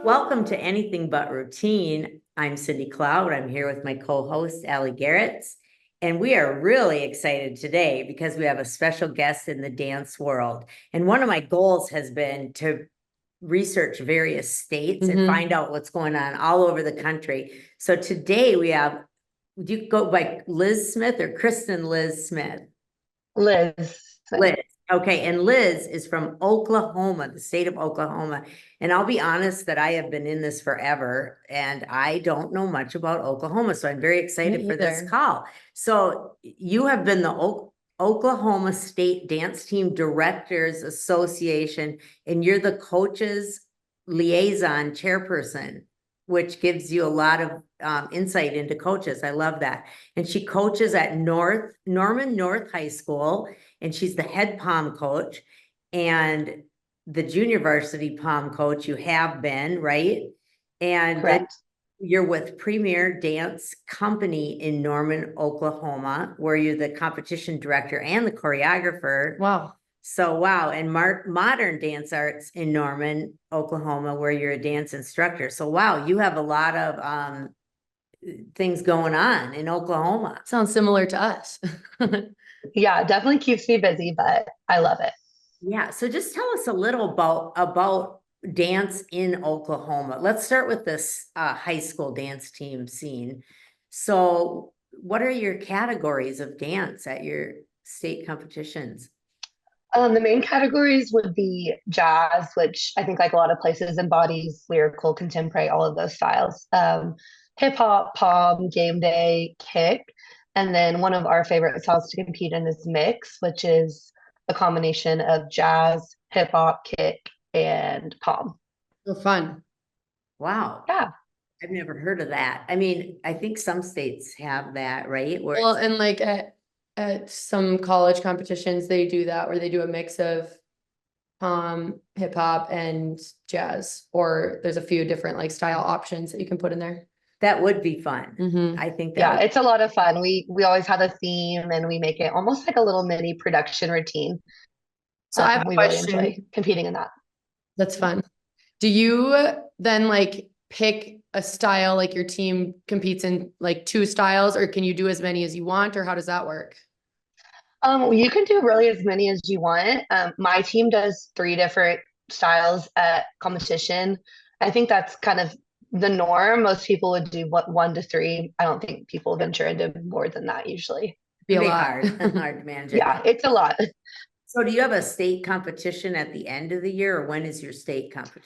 Welcome to Anything But Routine. I'm Cindy Cloud. I'm here with my co-host, Allie Garrett. And we are really excited today because we have a special guest in the dance world. And one of my goals has been to research various states and find out what's going on all over the country. So today we have, do you go by Liz Smith or Kristen Liz Smith? Liz. Liz. Okay, and Liz is from Oklahoma, the state of Oklahoma. And I'll be honest that I have been in this forever and I don't know much about Oklahoma. So I'm very excited for this call. So you have been the Oklahoma State Dance Team Directors Association, and you're the coaches liaison chairperson, which gives you a lot of insight into coaches. I love that. And she coaches at Norman North High School, and she's the head pom coach and the junior varsity pom coach. You have been, right? And then you're with Premier Dance Company in Norman, Oklahoma, where you're the competition director and the choreographer. Wow. So, wow. And modern dance arts in Norman, Oklahoma, where you're a dance instructor. So, wow, you have a lot of things going on in Oklahoma. Sounds similar to us. Yeah, definitely keeps me busy, but I love it. Yeah. So just tell us a little about dance in Oklahoma. Let's start with this high school dance team scene. So what are your categories of dance at your state competitions? The main categories would be jazz, which I think like a lot of places embodies lyrical, contemporary, all of those styles. Hip hop, pop, game day, kick. And then one of our favorite styles to compete in is mix, which is a combination of jazz, hip hop, kick, and pop. So fun. Wow. Yeah. I've never heard of that. I mean, I think some states have that, right? Where Well, and like at some college competitions, they do that where they do a mix of hip hop and jazz, or there's a few different like style options that you can put in there. that would be fun. I think that Yeah, would, it's a lot of fun. We always have a theme and we make it almost like a little mini production routine. So I have a we really question. enjoy competing in that. That's fun. Do you then like pick a style, like your team competes in like two styles, or can you do as many as you want, or how does that work? You can do really as many as you want. My team does 3 different styles at competition. I think that's kind of the norm. Most people would do 1 to 3. I don't think people venture into more than that usually. Be a be lot. hard to manage it. Yeah, it's a lot. So do you have a state competition at the end of the year, or when is your state competition?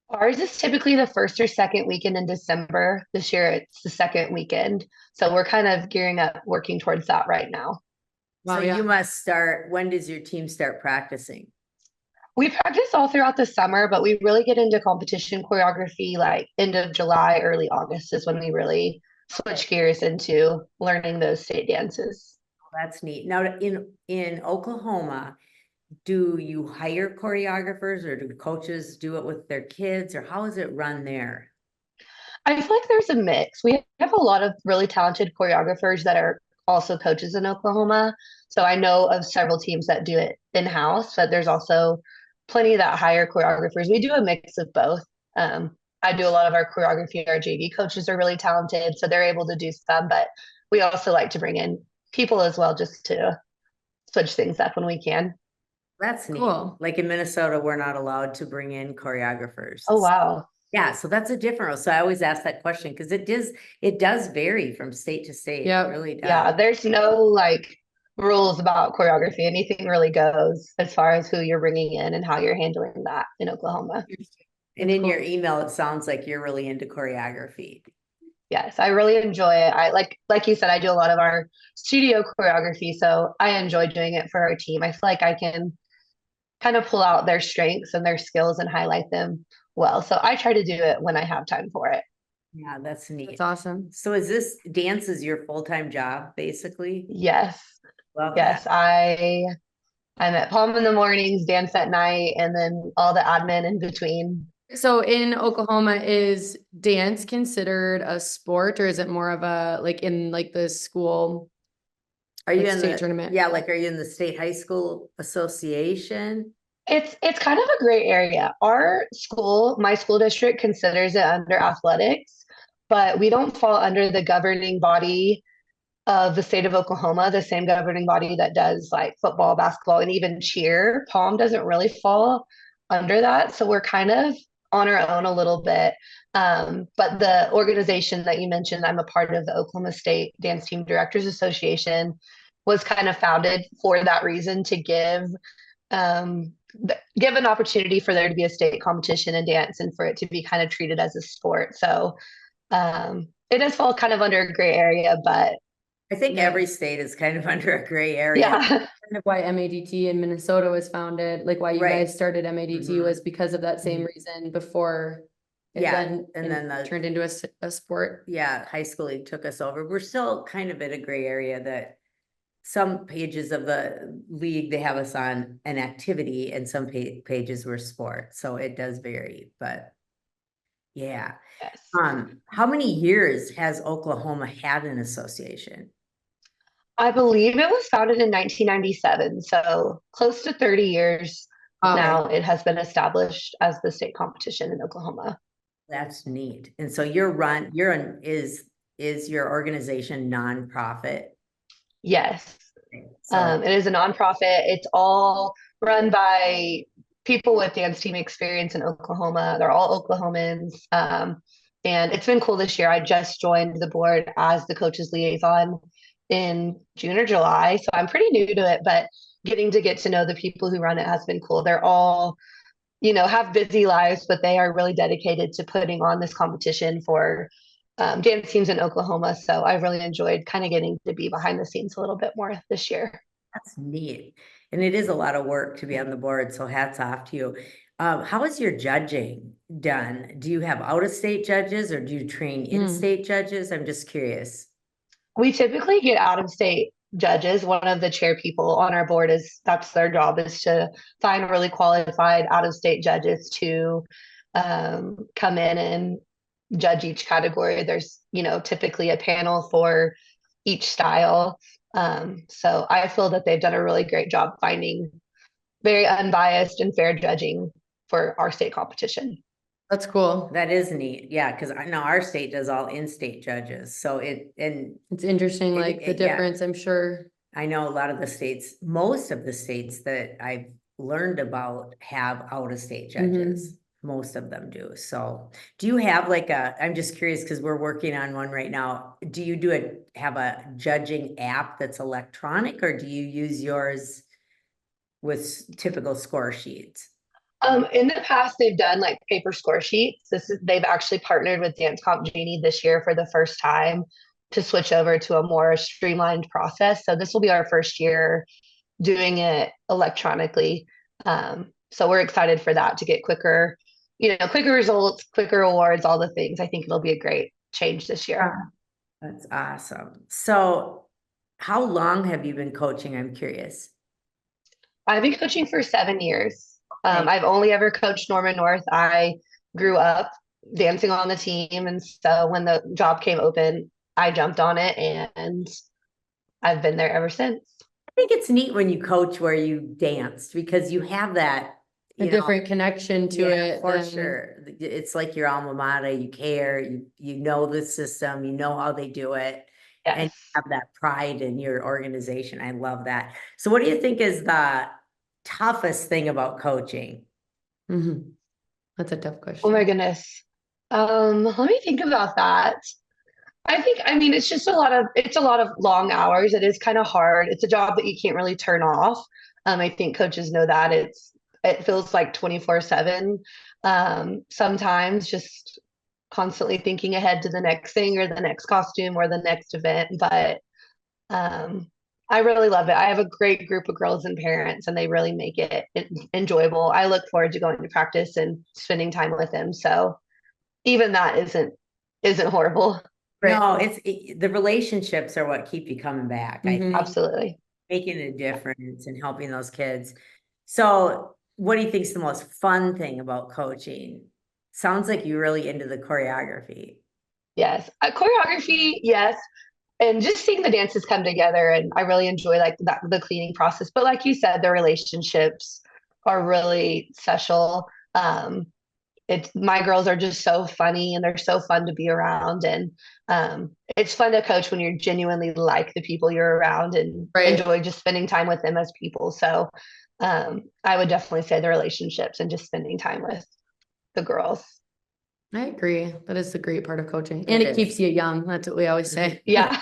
Ours is typically the first or second weekend in December. This year it's the second weekend. So we're kind of gearing up, working towards that right now. So Wow, yeah. you must start, when does your team start practicing? We practice all throughout the summer, but we really get into competition choreography like end of July, early August is when we really switch gears into learning those state dances. That's neat. Now, in Oklahoma, do you hire choreographers, or do coaches do it with their kids, or how is it run there? I feel like there's a mix. We have a lot of really talented choreographers that are also coaches in Oklahoma. So I know of several teams that do it in-house, but there's also plenty that hire choreographers. We do a mix of both. I do a lot of our choreography. Our JV coaches are really talented, so they're able to do some, but we also like to bring in people as well just to switch things up when we can. That's neat. Cool. Like in Minnesota, we're not allowed to bring in choreographers. Oh, wow. Yeah, so that's a different, so I always ask that question because it does vary from state to state. Yeah. It really does. Yeah, there's no like rules about choreography. Anything really goes as far as who you're bringing in and how you're handling that in Oklahoma. And in your email, it sounds like you're really into choreography. Yes, I really enjoy it. I like you said, I do a lot of our studio choreography, so I enjoy doing it for our team. I feel like I can kind of pull out their strengths and their skills and highlight them well. So I try to do it when I have time for it. Yeah, that's neat. That's awesome. So is this dance is your full-time job, basically? Yes. Love Yes, that. I'm at Palm in the mornings, dance at night, and then all the admin in between. So in Oklahoma, is dance considered a sport, or is it more of a like in like the school? Are you like in state the tournament? Yeah, like are you in the state high school association? It's kind of a gray area. Our school, my school district considers it under athletics, but we don't fall under the governing body of the state of Oklahoma, the same governing body that does like football, basketball, and even cheer. Palm doesn't really fall under that. So we're kind of on our own a little bit. But the organization that you mentioned, I'm a part of, the Oklahoma State Dance Team Directors Association, was kind of founded for that reason, to give an opportunity for there to be a state competition in dance and for it to be kind of treated as a sport. So it does fall kind of under a gray area, but I think Yeah. every state is kind of under a gray area. yeah, Kind of why MADT in Minnesota was founded, like why you Right. guys started MADT Mhm. was because of that same Mhm. reason before it Yeah, then and then the- turned into a sport. Yeah, high school league took us over. We're still kind of in a gray area that some pages of the league, they have us on an activity and some pages were sport. So it does vary, but yeah. yes. How many years has Oklahoma had an association? I believe it was founded in 1997, so close to 30 years now it has been established as the state competition in Oklahoma. That's neat. And so is your organization nonprofit? Yes. So It is a nonprofit. It's all run by people with dance team experience in Oklahoma. They're all Oklahomans. And it's been cool this year. I just joined the board as the coaches liaison in June or July. So I'm pretty new to it, but getting to get to know the people who run it has been cool. They're all, have busy lives, but they are really dedicated to putting on this competition for dance teams in Oklahoma. So I really enjoyed kind of getting to be behind the scenes a little bit more this year. that's neat. And it is a lot of work to be on the board. So hats off to you. How is your judging done? Do you have out-of-state judges or do you train in-state judges? I'm just curious. We typically get out of state judges. One of the chair people on our board that's their job, is to find really qualified out of state judges to come in and judge each category. There's, typically a panel for each style. So I feel that they've done a really great job finding very unbiased and fair judging for our state competition. That's cool. That is neat. Yeah, because I know our state does all in-state judges. So It's interesting, like the yeah. difference, I'm sure. I know a lot of the states, most of the states that I've learned about have out-of-state judges. Most of them do. So do you have I'm just curious because we're working on one right now. Do you have a judging app that's electronic or do you use yours with typical score sheets? In the past, they've done like paper score sheets. They've actually partnered with Dance Comp Genie this year for the first time to switch over to a more streamlined process. So this will be our first year doing it electronically. So we're excited for that, to get quicker, quicker results, quicker awards, all the things. I think it'll be a great change this year. That's awesome. So how long have you been coaching? I'm curious. I've been coaching for 7 years. I've only ever coached Norman North. I grew up dancing on the team, and so when the job came open, I jumped on it, and I've been there ever since. I think it's neat when you coach where you danced because you have that A different connection to it. for sure. It's like your alma mater. You care. You know the system. You know how they do it, and Yes. you have that pride in your organization. I love that. So, what do you think is the toughest thing about coaching? That's a tough question. Oh my goodness. Let me think about that. I mean, it's a lot of long hours. It is kind of hard. It's a job that you can't really turn off. I think coaches know that it feels like 24/7. Sometimes just constantly thinking ahead to the next thing or the next costume or the next event. But I really love it. I have a great group of girls and parents, and they really make it enjoyable. I look forward to going to practice and spending time with them. So even that isn't horrible. No, the relationships are what keep you coming back. I think Absolutely. making a difference and helping those kids. So, what do you think is the most fun thing about coaching? Sounds like you're really into the choreography. Yes. Choreography, yes. And just seeing the dances come together, and I really enjoy like the cleaning process. But like you said, the relationships are really special. My girls are just so funny and they're so fun to be around. And it's fun to coach when you genuinely like the people you're around and Right. enjoy just spending time with them as people. So I would definitely say the relationships and just spending time with the girls. I agree. That is the great part of coaching. And it keeps you young. That's what we always say. Yeah.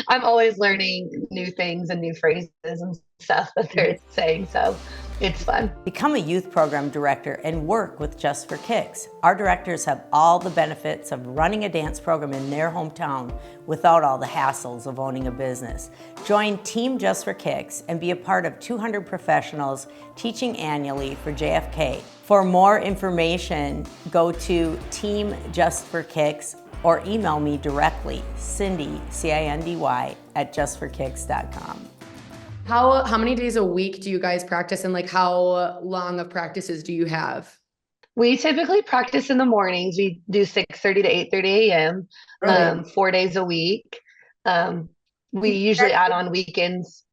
I'm always learning new things and new phrases and stuff that they're saying. So it's fun. Become a youth program director and work with Just for Kicks. Our directors have all the benefits of running a dance program in their hometown without all the hassles of owning a business. Join Team Just for Kicks and be a part of 200 professionals teaching annually for JFK. For more information, go to Team Just for Kicks or email me directly, Cindy, C-I-N-D-Y, at justforkicks.com. How many days a week do you guys practice, and like how long of practices do you have? We typically practice in the mornings. We do 6:30 to 8:30 a.m. 4 days a week. We usually add on weekends.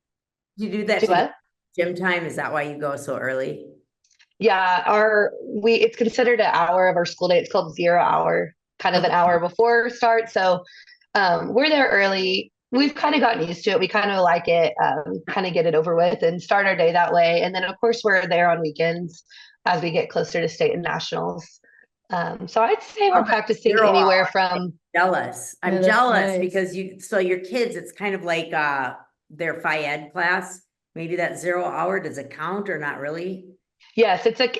You do that Do to what? gym time? Is that why you go so early? Yeah, it's considered an hour of our school day. It's called 0 hour, kind of an hour before start. So we're there early. We've kind of gotten used to it. We kind of like it, kind of get it over with and start our day that way. And then of course we're there on weekends as we get closer to state and nationals. So I'd say we're practicing anywhere from Jealous. I'm Yeah, that's jealous nice. because so your kids, it's kind of like their Phi Ed class. Maybe that 0 hour, does it count or not really? yes, it's like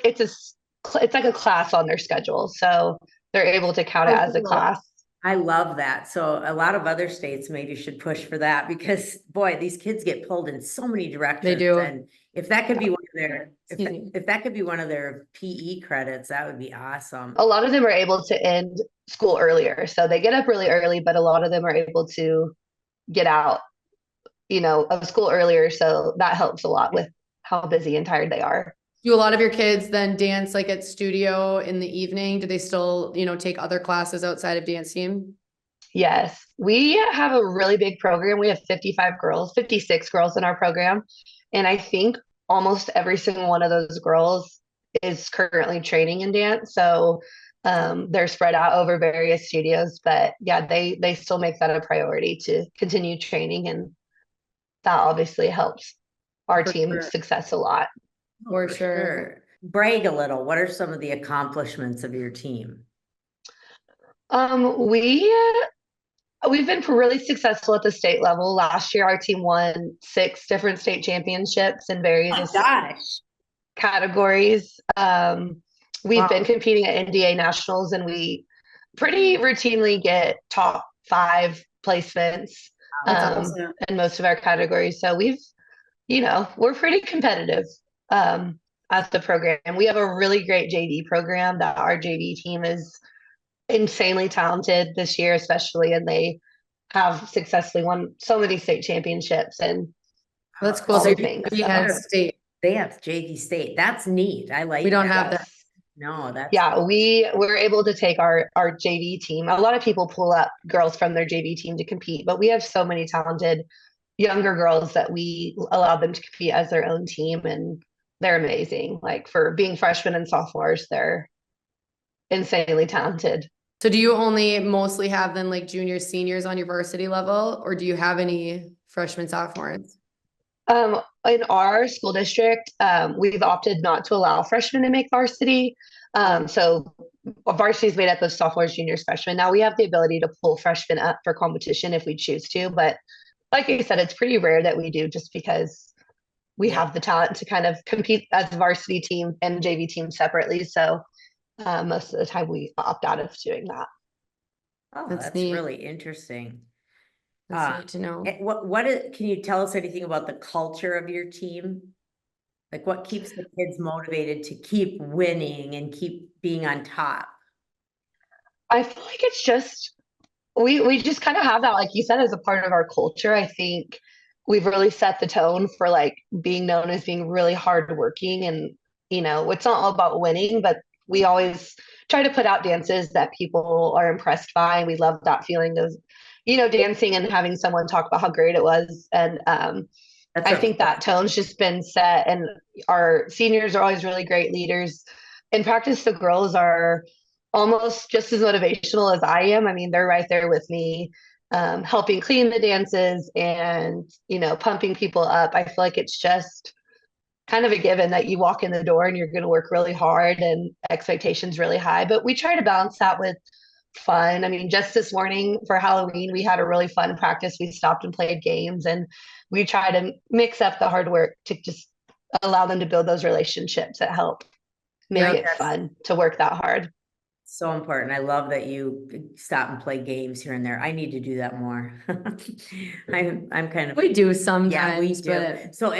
a class on their schedule. So they're able to count it as a cool. class. I love that. So a lot of other states maybe should push for that because boy, these kids get pulled in so many directions. They do. And if that could be one of their, Excuse me. if that could be one of their PE credits, that would be awesome. A lot of them are able to end school earlier. So they get up really early, but a lot of them are able to get out, of school earlier. So that helps a lot with how busy and tired they are. Do a lot of your kids then dance like at studio in the evening? Do they still, take other classes outside of dance team? Yes, we have a really big program. We have 56 girls in our program. And I think almost every single one of those girls is currently training in dance. So they're spread out over various studios. But yeah, they still make that a priority to continue training. And that obviously helps our team's success a lot. For sure. Brag a little. What are some of the accomplishments of your team? We've been really successful at the state level. Last year, our team won 6 different state championships in various categories. We've been competing at NDA nationals, and we pretty routinely get top 5 placements in most of our categories. So we're pretty competitive at the program. We have a really great JV program that our JV team is insanely talented this year, especially, and they have successfully won so many state championships and that's cool. So state. They have JV state. That's neat. I like. We don't have that. No, that's we're able to take our JV team. A lot of people pull up girls from their JV team to compete, but we have so many talented younger girls that we allow them to compete as their own team, and they're amazing. Like for being freshmen and sophomores, they're insanely talented. So do you only mostly have then like juniors, seniors on your varsity level, or do you have any freshmen, sophomores? In our school district, we've opted not to allow freshmen to make varsity. So varsity is made up of sophomores, juniors, freshmen. Now we have the ability to pull freshmen up for competition if we choose to, but like I said, it's pretty rare that we do just because we have the talent to kind of compete as a varsity team and JV team separately. So most of the time we opt out of doing that. Oh, that's really interesting. That's neat to know. Can you tell us anything about the culture of your team? Like what keeps the kids motivated to keep winning and keep being on top? I feel like it's just, we just kind of have that, like you said, as a part of our culture. I think we've really set the tone for like being known as being really hardworking, and it's not all about winning, but we always try to put out dances that people are impressed by. And we love that feeling of, dancing and having someone talk about how great it was. And That's I our think that tone's just been set, and our seniors are always really great leaders. In practice, the girls are almost just as motivational as I am. I mean, they're right there with me, helping clean the dances and, pumping people up. I feel like it's just kind of a given that you walk in the door and you're going to work really hard and expectations really high. But we try to balance that with fun. I mean, just this morning for Halloween, we had a really fun practice. We stopped and played games, and we try to mix up the hard work to just allow them to build those relationships that help make it that's fun to work that hard. so important. I love that you stop and play games here and there. I need to do that more. I'm kind of. We do Yeah, we sometimes, do. but So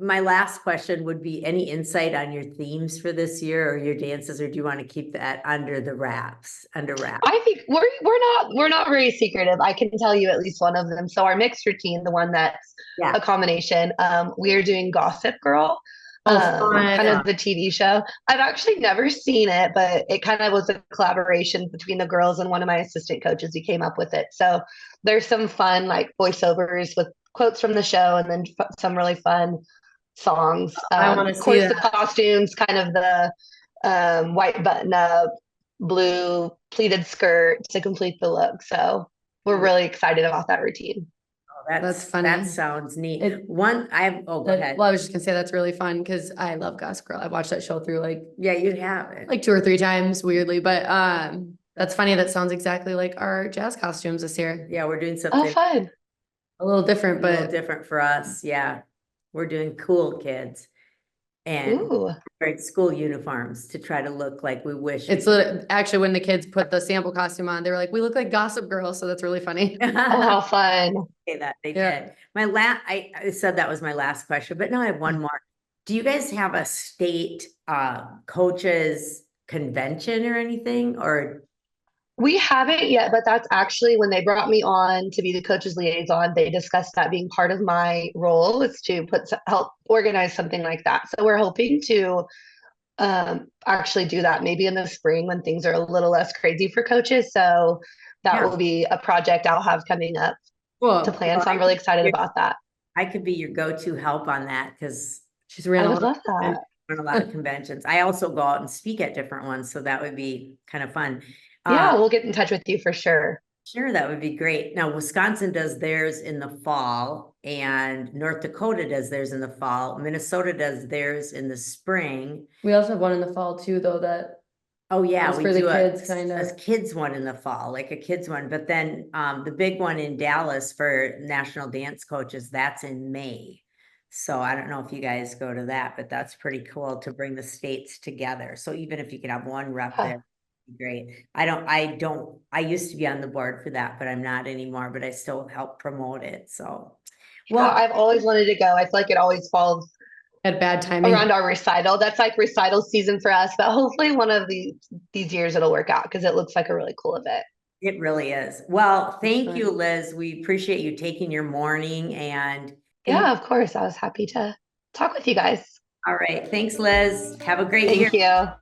my last question would be any insight on your themes for this year or your dances, or do you want to keep that under wraps? I think we're not very secretive. I can tell you at least one of them. So our mixed routine, the one that's Yeah. a combination, we are doing Gossip Girl. fun. Kind of the TV show. I've actually never seen it, but it kind of was a collaboration between the girls and one of my assistant coaches who came up with it. So there's some fun like voiceovers with quotes from the show, and then some really fun songs. I wanna Of see course, the that. costumes, kind of the white button up, blue pleated skirt to complete the look. So we're really excited about that routine. Oh, That's funny. That sounds neat. Well, go ahead. I was just gonna say that's really fun because I love Gossip Girl. I watched that show through Yeah, you have it. like 2 or 3 times, weirdly, but that's funny. That sounds exactly like our jazz costumes this year. Yeah, we're doing Oh, something fun. A little different, a little but different for us. Yeah, we're doing cool kids and Ooh. wearing school uniforms to try to look like we wish. it's actually when the kids put the sample costume on, they were like, "We look like Gossip Girl," so that's really funny. Oh, how fun. Say that they Yeah. did. I said that was my last question, but now I have one more. Do you guys have a state coaches convention or anything? Or We haven't yet, but that's actually when they brought me on to be the coach's liaison. They discussed that being part of my role is to help organize something like that. So we're hoping to actually do that maybe in the spring when things are a little less crazy for coaches. So that Yeah. will be a project I'll have coming up Cool. to plan. So I'm really excited about that. I could be your go-to help on that because She's ran I a would lot love that. run a lot of conventions. I also go out and speak at different ones, so that would be kind of fun. Yeah, we'll get in touch with you for sure. Sure, that would be great. Now, Wisconsin does theirs in the fall, and North Dakota does theirs in the fall. Minnesota does theirs in the spring. We also have one in the fall too, though, that Oh yeah, It's we for the do kids, kinda. a kids one in the fall, like a kids one. But then the big one in Dallas for National Dance Coaches, that's in May. So I don't know if you guys go to that, but that's pretty cool to bring the states together. So even if you could have one rep Huh. there, it'd be great. I used to be on the board for that, but I'm not anymore, but I still help promote it. So Well, I've always wanted to go. I feel like it always falls had bad timing. around our recital. That's like recital season for us, but hopefully one of these years it'll work out because it looks like a really cool event. it really is. Well, thank fun. you, Liz. We appreciate you taking your morning and Yeah, of course. I was happy to talk with you guys. all right. Thanks, Liz. Have a great year. Thank you.